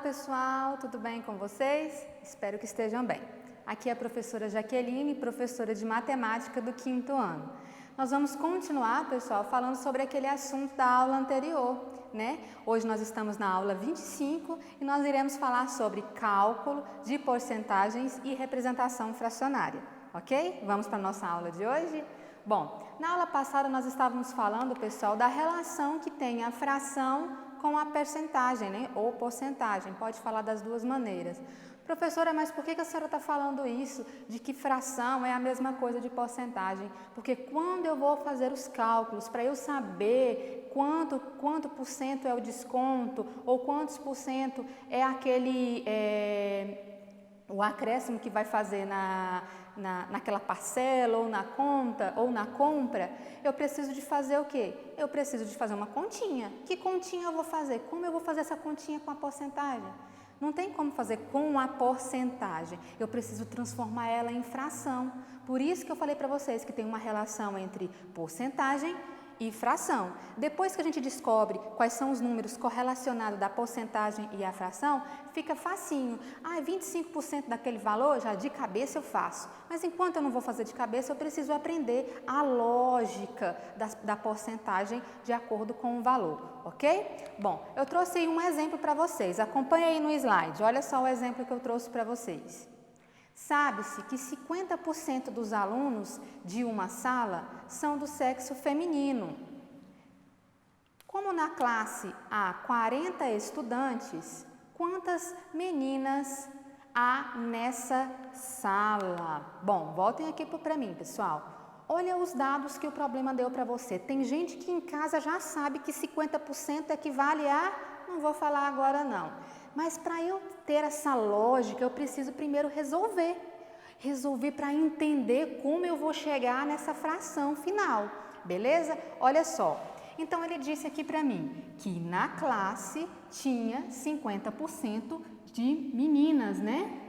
pessoal, tudo bem com vocês? Espero que estejam bem. Aqui é a professora Jaqueline, professora de matemática do 5º ano. Nós vamos continuar, pessoal, falando sobre aquele assunto da aula anterior, né? Hoje nós estamos na aula 25 e nós iremos falar sobre cálculo de porcentagens e representação fracionária, ok? Vamos para a nossa aula de hoje? Bom, na aula passada nós estávamos falando, pessoal, da relação que tem a fração com a percentagem, né? Ou porcentagem, pode falar das duas maneiras. Professora, mas por que a senhora está falando isso, de que fração é a mesma coisa de porcentagem? Porque quando eu vou fazer os cálculos, para eu saber quanto por cento é o desconto, ou quantos por cento é aquele, o acréscimo que vai fazer naquela parcela, ou na conta, ou na compra, eu preciso de fazer o quê? Eu preciso de fazer uma continha. Que continha eu vou fazer? Como eu vou fazer essa continha com a porcentagem? Não tem como fazer com a porcentagem, eu preciso transformar ela em fração. Por isso que eu falei para vocês que tem uma relação entre porcentagem e fração. Depois que a gente descobre quais são os números correlacionados da porcentagem e a fração, fica facinho. 25% daquele valor, já de cabeça eu faço. Mas enquanto eu não vou fazer de cabeça, eu preciso aprender a lógica da porcentagem de acordo com o valor, ok? Bom, eu trouxe aí um exemplo para vocês. Acompanhe aí no slide. Olha só o exemplo que eu trouxe para vocês. Sabe-se que 50% dos alunos de uma sala são do sexo feminino. Como na classe há 40 estudantes, quantas meninas há nessa sala? Bom, voltem aqui para mim, pessoal. Olha os dados que o problema deu para você. Tem gente que em casa já sabe que 50% equivale a... Não vou falar agora não. Mas para eu ter essa lógica, eu preciso primeiro resolver. Resolver para entender como eu vou chegar nessa fração final, beleza? Olha só. Então, ele disse aqui para mim que na classe tinha 50% de meninas, né?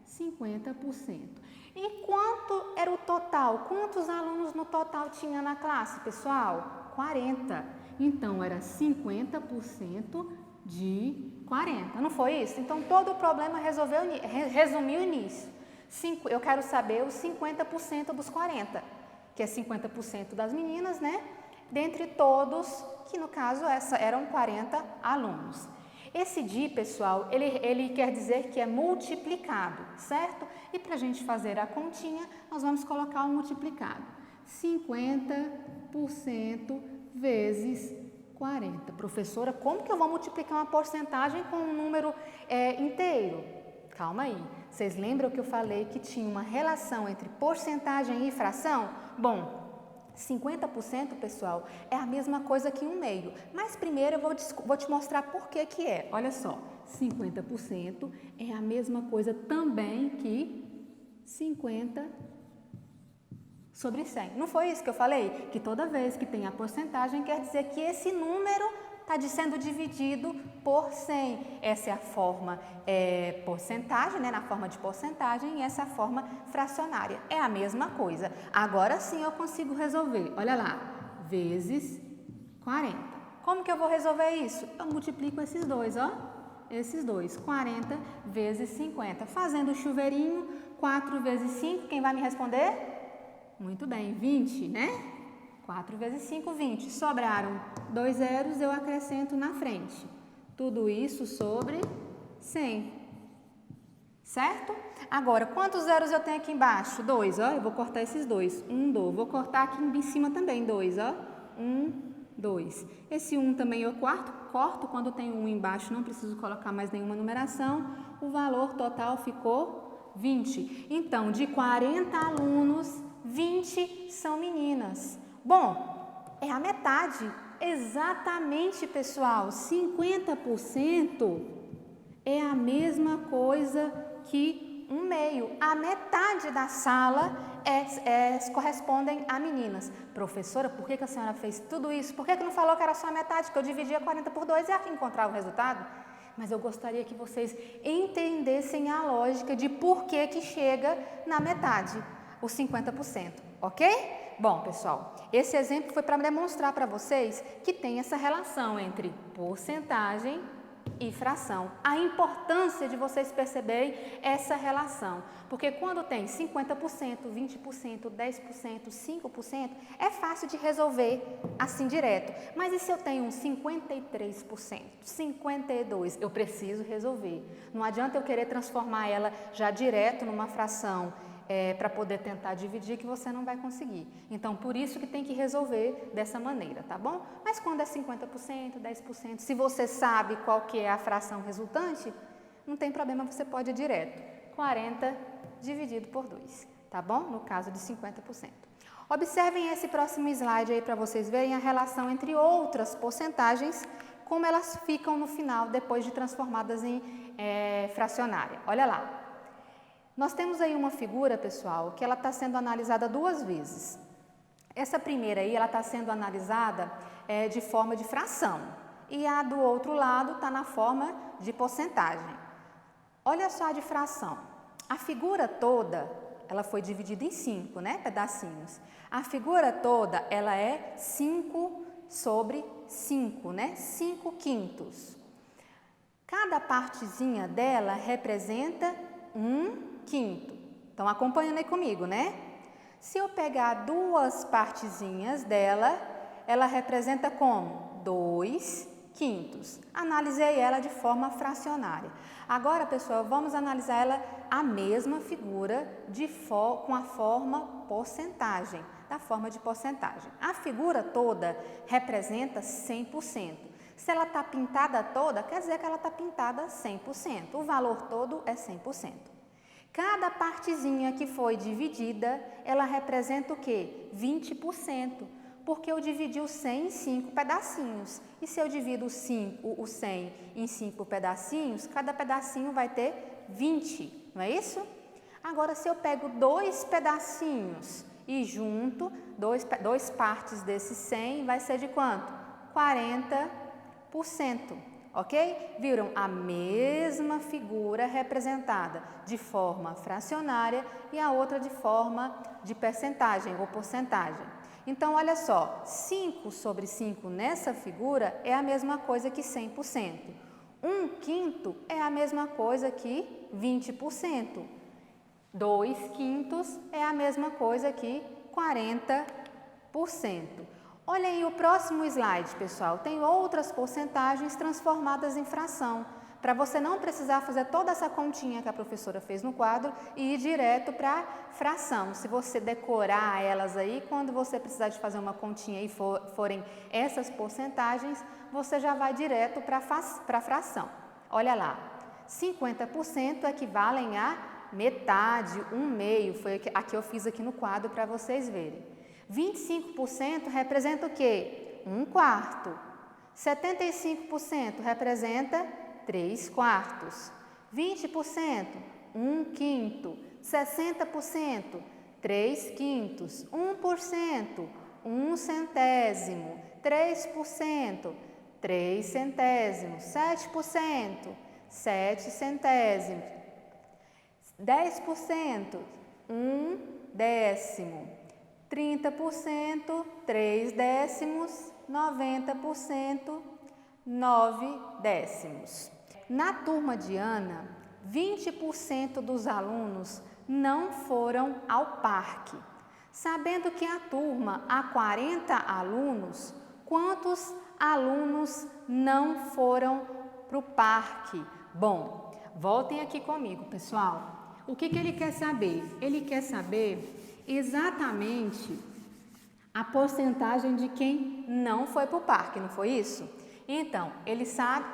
50%. E quanto era o total? Quantos alunos no total tinha na classe, pessoal? 40. Então, era 50% de 40. Não foi isso? Então, todo o problema resumiu nisso. Eu quero saber os 50% dos 40, que é 50% das meninas, né? Dentre todos, que no caso eram 40 alunos. Esse de, pessoal, ele quer dizer que é multiplicado, certo? E para a gente fazer a continha, nós vamos colocar o multiplicado. 50% vezes 40. Professora, como que eu vou multiplicar uma porcentagem com um número inteiro? Calma aí. Vocês lembram que eu falei que tinha uma relação entre porcentagem e fração? Bom, 50%, pessoal, é a mesma coisa que 1/2. Mas primeiro eu vou te mostrar por que que é. Olha só, 50% é a mesma coisa também que 50 sobre 100. Não foi isso que eu falei? Que toda vez que tem a porcentagem, quer dizer que esse número está sendo dividido por 100. Essa é a forma porcentagem, né? Na forma de porcentagem, e essa é a forma fracionária. É a mesma coisa. Agora sim eu consigo resolver. Olha lá, vezes 40. Como que eu vou resolver isso? Eu multiplico esses dois, ó. Esses dois, 40 vezes 50. Fazendo o chuveirinho, 4 vezes 5, quem vai me responder? Muito bem, 20, né? 4 vezes 5, 20. Sobraram 2 zeros, eu acrescento na frente. Tudo isso sobre 100. Certo? Agora, quantos zeros eu tenho aqui embaixo? 2, ó. Eu vou cortar esses dois. 1, 2. Vou cortar aqui em cima também, 2, ó. 1, 2. Esse 1 também eu corto. Quando tem 1 embaixo, não preciso colocar mais nenhuma numeração. O valor total ficou 20. Então, de 40 alunos, 20 são meninas. Bom, é a metade. Exatamente, pessoal. 50% é a mesma coisa que 1/2. A metade da sala correspondem a meninas. Professora, por que a senhora fez tudo isso? Por que não falou que era só a metade? Que eu dividia 40 por 2 e aqui encontrar o resultado? Mas eu gostaria que vocês entendessem a lógica de por que chega na metade, os 50%, ok? Bom, pessoal, esse exemplo foi para demonstrar para vocês que tem essa relação entre porcentagem e fração. A importância de vocês perceberem essa relação, porque quando tem 50%, 20%, 10%, 5%, é fácil de resolver assim direto. Mas e se eu tenho um 53%, 52%? Eu preciso resolver. Não adianta eu querer transformar ela já direto numa fração para poder tentar dividir, que você não vai conseguir. Então, por isso que tem que resolver dessa maneira, tá bom? Mas quando é 50%, 10%, se você sabe qual que é a fração resultante, não tem problema, você pode ir direto. 40 dividido por 2, tá bom? No caso de 50%. Observem esse próximo slide aí para vocês verem a relação entre outras porcentagens, como elas ficam no final, depois de transformadas em fracionária. Olha lá. Nós temos aí uma figura, pessoal, que ela está sendo analisada duas vezes. Essa primeira aí, ela está sendo analisada de forma de fração. E a do outro lado está na forma de porcentagem. Olha só a de fração. A figura toda, ela foi dividida em 5, né, pedacinhos. A figura toda, ela é 5 sobre 5, né, 5 quintos. Cada partezinha dela representa 1 quinto. Estão acompanhando aí comigo, né? Se eu pegar duas partezinhas dela, ela representa como? 2 quintos. Analisei ela de forma fracionária. Agora, pessoal, vamos analisar ela, a mesma figura, com a forma porcentagem, da forma de porcentagem. A figura toda representa 100%. Se ela está pintada toda, quer dizer que ela está pintada 100%. O valor todo é 100%. Cada partezinha que foi dividida, ela representa o quê? 20%, porque eu dividi o 100 em 5 pedacinhos. E se eu divido o 100 em 5 pedacinhos, cada pedacinho vai ter 20, não é isso? Agora, se eu pego 2 pedacinhos e junto, dois partes desse 100, vai ser de quanto? 40%. Ok? Viram a mesma figura representada de forma fracionária e a outra de forma de percentagem ou porcentagem. Então, olha só, 5 sobre 5 nessa figura é a mesma coisa que 100%. 1 quinto é a mesma coisa que 20%. 2 quintos é a mesma coisa que 40%. Olha aí o próximo slide, pessoal. Tem outras porcentagens transformadas em fração, para você não precisar fazer toda essa continha que a professora fez no quadro e ir direto para fração. Se você decorar elas aí, quando você precisar de fazer uma continha e forem essas porcentagens, você já vai direto para a fração. Olha lá, 50% equivalem a metade, 1/2, foi a que eu fiz aqui no quadro para vocês verem. 25% representa o quê? 1/4. 75% representa 3/4. 20%, 1 quinto. 60%, 3 quintos. 1%, 1 centésimo. 3%, 3 centésimos. 7%, 7 centésimos. 10%, 1 décimo. 30%, 3 décimos, 90%, 9 décimos. Na turma de Ana, 20% dos alunos não foram ao parque. Sabendo que a turma há 40 alunos, quantos alunos não foram para o parque? Bom, voltem aqui comigo, pessoal. O que ele quer saber? Ele quer saber exatamente a porcentagem de quem não foi para o parque, não foi isso? Então, ele sabe,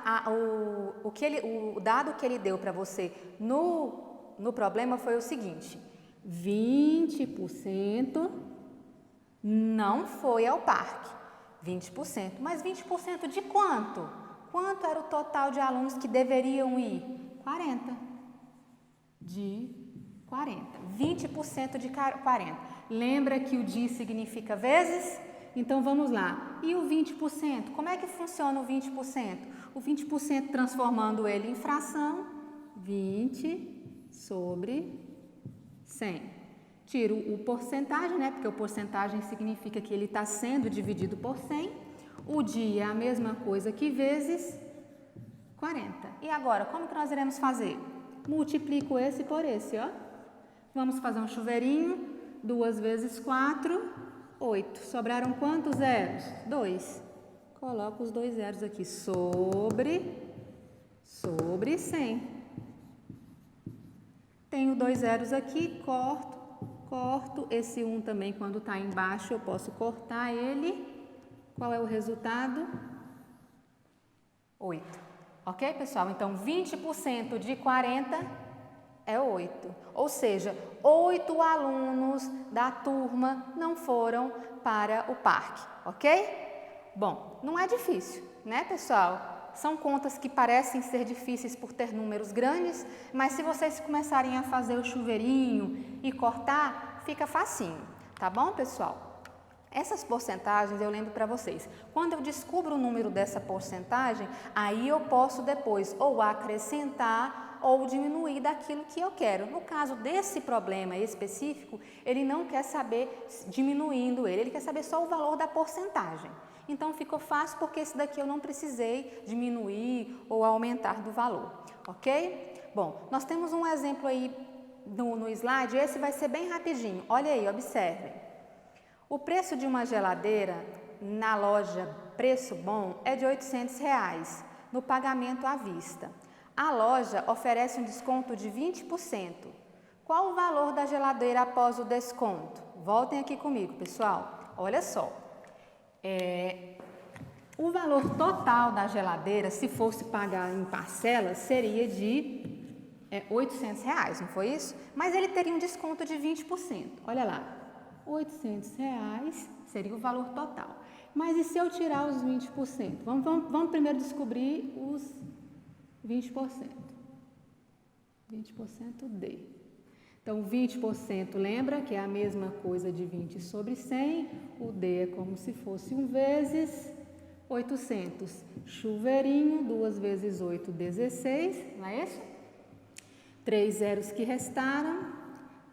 o dado que ele deu para você no problema foi o seguinte: 20% não foi ao parque, 20%, mas 20% de quanto? Quanto era o total de alunos que deveriam ir? 40. De 40. 20% de 40. Lembra que o de significa vezes? Então, vamos lá. E o 20%? Como é que funciona o 20%? O 20% transformando ele em fração, 20 sobre 100. Tiro o porcentagem, né? Porque o porcentagem significa que ele está sendo dividido por 100. O dia é a mesma coisa que vezes 40. E agora, como que nós iremos fazer? Multiplico esse por esse, ó. Vamos fazer um chuveirinho. 2 vezes 4, 8. Sobraram quantos zeros? 2. Coloco os 2 zeros aqui sobre 100. Tenho 2 zeros aqui, corto. Esse 1 também, quando está embaixo, eu posso cortar ele. Qual é o resultado? 8. Ok, pessoal? Então, 20% de 40 é 8. Ou seja, 8 alunos da turma não foram para o parque, ok? Bom, não é difícil, né, pessoal? São contas que parecem ser difíceis por ter números grandes, mas se vocês começarem a fazer o chuveirinho e cortar, fica facinho, tá bom, pessoal? Essas porcentagens eu lembro para vocês. Quando eu descubro o número dessa porcentagem, aí eu posso depois ou acrescentar ou diminuir daquilo que eu quero. No caso desse problema específico, ele não quer saber diminuindo ele quer saber só o valor da porcentagem. Então ficou fácil porque esse daqui eu não precisei diminuir ou aumentar do valor, ok? Bom, nós temos um exemplo aí no slide, esse vai ser bem rapidinho. Olha aí, observem. O preço de uma geladeira na loja Preço Bom é de R$ 800 no pagamento à vista. A loja oferece um desconto de 20%. Qual o valor da geladeira após o desconto? Voltem aqui comigo, pessoal. Olha só. O valor total da geladeira, se fosse pagar em parcelas, seria de R$ 800, não foi isso? Mas ele teria um desconto de 20%. Olha lá. R$ 800 seria o valor total. Mas e se eu tirar os 20%? Vamos primeiro descobrir os 20%. 20% D. Então, 20% lembra que é a mesma coisa de 20 sobre 100. O D é como se fosse 1 vezes 800. Chuveirinho, 2 vezes 8, 16. Não é isso? 3 zeros que restaram.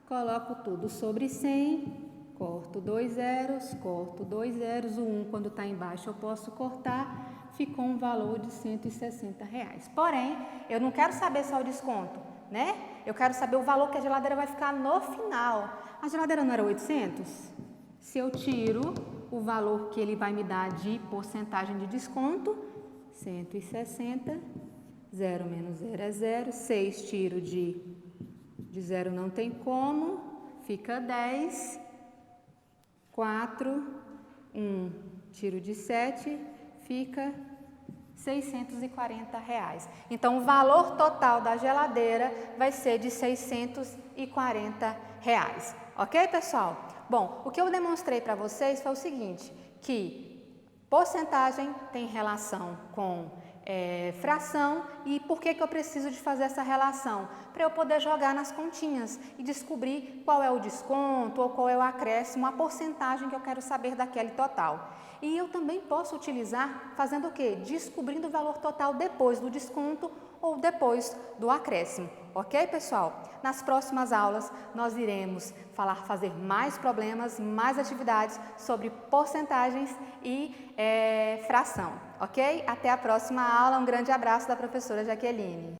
Coloco tudo sobre 100. Corto 2 zeros, corto 2 zeros, o 1 quando está embaixo eu posso cortar, ficou um valor de R$ 160. Porém, eu não quero saber só o desconto, né? Eu quero saber o valor que a geladeira vai ficar no final. A geladeira não era 800? Se eu tiro o valor que ele vai me dar de porcentagem de desconto, 160, 0 menos 0 é 0, 6 tiro de 0 não tem como, fica 10, 4, 1 tiro de 7, fica R$ 640. Então, o valor total da geladeira vai ser de R$ 640. Ok, pessoal? Bom, o que eu demonstrei para vocês foi o seguinte, que porcentagem tem relação com fração e por que eu preciso de fazer essa relação? Para eu poder jogar nas continhas e descobrir qual é o desconto ou qual é o acréscimo, a porcentagem que eu quero saber daquele total. E eu também posso utilizar fazendo o quê? Descobrindo o valor total depois do desconto ou depois do acréscimo. Ok, pessoal? Nas próximas aulas nós iremos fazer mais problemas, mais atividades sobre porcentagens e fração. Ok? Até a próxima aula. Um grande abraço da professora Jaqueline.